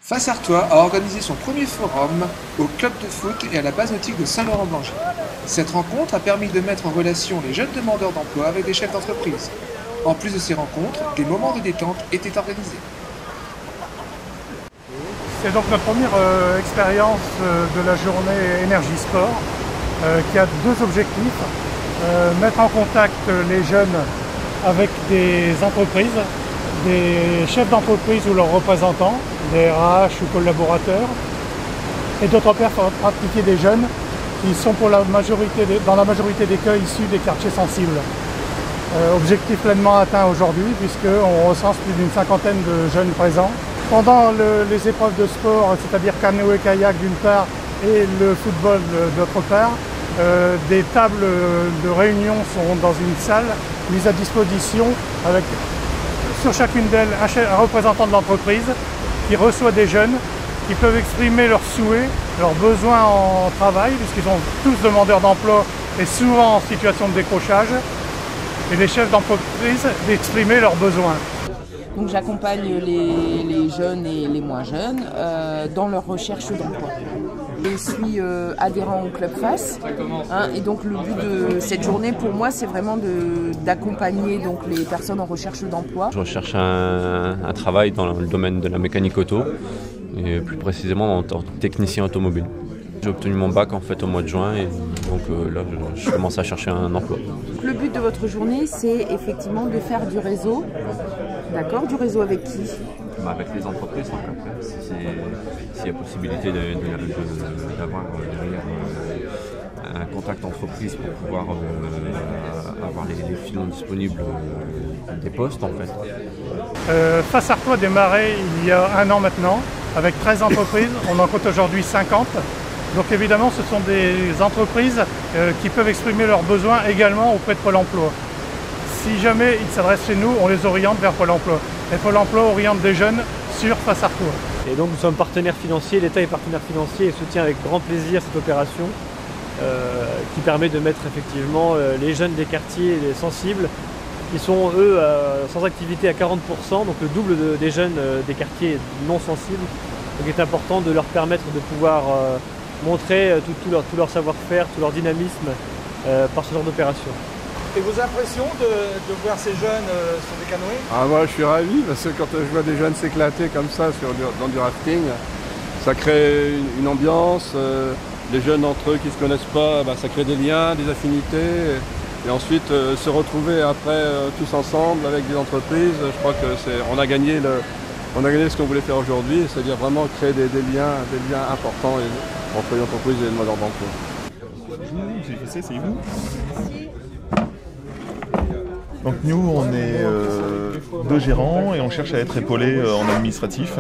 Face Artois a organisé son premier forum au club de foot et à la base nautique de Saint-Laurent-Blangy. Cette rencontre a permis de mettre en relation les jeunes demandeurs d'emploi avec des chefs d'entreprise. En plus de ces rencontres, des moments de détente étaient organisés. C'est donc notre première expérience de la journée Énergie Sport qui a deux objectifs. Mettre en contact les jeunes avec des entreprises, des chefs d'entreprise ou leurs représentants, des RH ou collaborateurs, et d'autre part pratiquer des jeunes qui sont dans la majorité des cas issus des quartiers sensibles. Objectif pleinement atteint aujourd'hui puisqu'on recense plus d'une cinquantaine de jeunes présents. Pendant les épreuves de sport, c'est-à-dire canoë-kayak d'une part et le football d'autre part, des tables de réunion sont dans une salle mise à disposition avec sur chacune d'elles un représentant de l'entreprise qui reçoit des jeunes qui peuvent exprimer leurs souhaits, leurs besoins en travail, puisqu'ils sont tous demandeurs d'emploi et souvent en situation de décrochage, et les chefs d'entreprise d'exprimer leurs besoins. Donc j'accompagne les jeunes et les moins jeunes dans leur recherche d'emploi. Je suis adhérent au Club FAS, et donc le but de cette journée pour moi c'est vraiment d'accompagner donc les personnes en recherche d'emploi. Je recherche un travail dans le domaine de la mécanique auto et plus précisément en tant que technicien automobile. J'ai obtenu mon bac en fait au mois de juin et donc là je commence à chercher un emploi. Le but de votre journée c'est effectivement de faire du réseau. D'accord, du réseau avec qui? Avec les entreprises, donc après, s'il y a possibilité d'avoir un contact entreprise pour pouvoir avoir les filons disponibles des postes en fait. Face Artois a démarré il y a un an maintenant avec 13 entreprises, on en compte aujourd'hui 50. Donc évidemment ce sont des entreprises qui peuvent exprimer leurs besoins également auprès de Pôle emploi. Si jamais ils s'adressent chez nous, on les oriente vers Pôle emploi. Et Pôle emploi oriente des jeunes sur Face Artois. Et donc nous sommes partenaires financiers, l'État est partenaire financier et soutient avec grand plaisir cette opération qui permet de mettre effectivement les jeunes des quartiers les sensibles qui sont eux sans activité à 40%, donc le double des jeunes des quartiers non sensibles. Donc il est important de leur permettre de pouvoir montrer tout leur savoir-faire, tout leur dynamisme par ce genre d'opération. Et vos impressions de voir ces jeunes sur des canoës? Moi je suis ravi parce que quand je vois des jeunes s'éclater comme ça dans du rafting, ça crée une ambiance, les jeunes entre eux qui ne se connaissent pas, ça crée des liens, des affinités et ensuite se retrouver après tous ensemble avec des entreprises, je crois qu'on a gagné ce qu'on voulait faire aujourd'hui, c'est-à-dire vraiment créer des liens importants entre les entreprises et les demandeurs d'emploi. C'est vous. Donc nous on est deux gérants et on cherche à être épaulés en administratif.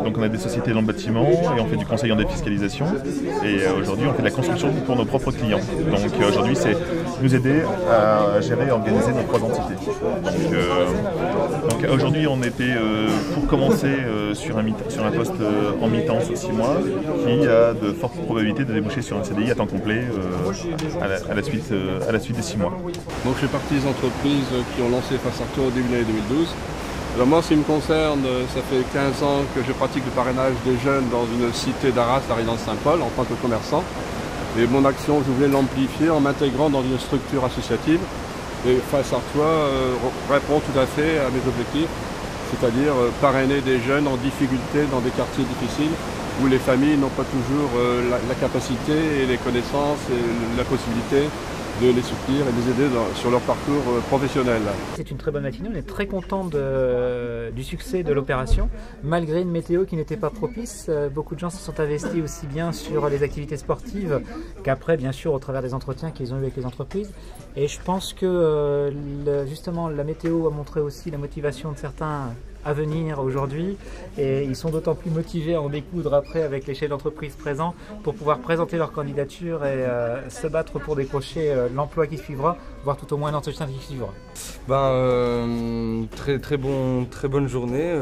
Donc on a des sociétés dans le bâtiment et on fait du conseil en défiscalisation. Et aujourd'hui on fait de la construction pour nos propres clients. Donc aujourd'hui c'est nous aider à gérer et organiser nos trois entités. Donc aujourd'hui on était pour commencer sur un poste en mi-temps sur 6 mois qui a de fortes probabilités de déboucher sur un CDI à temps complet à la suite des 6 mois. Donc je fais partie des entreprises qui ont lancé Face Artois au début de l'année 2012. Alors moi, ce qui me concerne, ça fait 15 ans que je pratique le parrainage des jeunes dans une cité d'Arras, la résidence Saint-Paul, en tant que commerçant. Et mon action, je voulais l'amplifier en m'intégrant dans une structure associative. Et Face Artois répond tout à fait à mes objectifs, c'est-à-dire parrainer des jeunes en difficulté dans des quartiers difficiles où les familles n'ont pas toujours la capacité et les connaissances et la possibilité de les soutenir et de les aider sur leur parcours professionnel. C'est une très bonne matinée, on est très content du succès de l'opération. Malgré une météo qui n'était pas propice, beaucoup de gens se sont investis aussi bien sur les activités sportives qu'après, bien sûr, au travers des entretiens qu'ils ont eu avec les entreprises. Et je pense que justement la météo a montré aussi la motivation de certains à venir aujourd'hui et ils sont d'autant plus motivés à en découdre après avec les chefs d'entreprise présents pour pouvoir présenter leur candidature et se battre pour décrocher l'emploi qui suivra, voire tout au moins l'entretien qui suivra. Très bonne journée.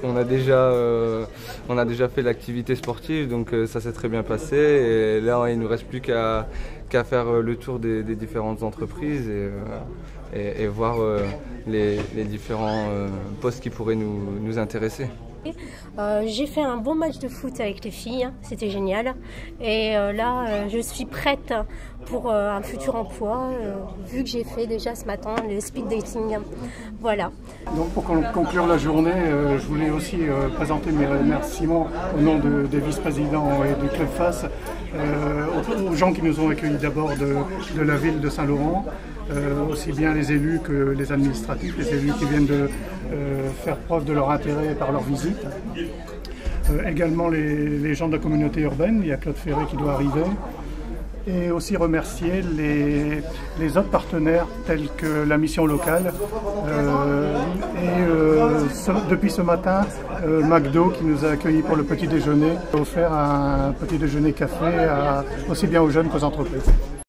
On a déjà fait l'activité sportive, donc ça s'est très bien passé. Et là, il ne nous reste plus qu'à faire le tour des différentes entreprises et voir les différents postes qui pourraient nous intéresser. J'ai fait un bon match de foot avec les filles, hein, c'était génial. Et là, je suis prête pour un futur emploi, vu que j'ai fait déjà ce matin le speed dating. Voilà. Donc pour conclure la journée, je voulais aussi présenter mes remerciements au nom des vice-présidents et du Club FAS, aux gens qui nous ont accueillis d'abord de la ville de Saint-Laurent, aussi bien les élus que les administratifs, les élus qui viennent de faire preuve de leur intérêt par leur visite. Également les gens de la communauté urbaine, il y a Claude Ferré qui doit arriver. Et aussi remercier les autres partenaires tels que la mission locale depuis ce matin, McDo qui nous a accueillis pour le petit déjeuner, a offert un petit déjeuner café aussi bien aux jeunes qu'aux entreprises.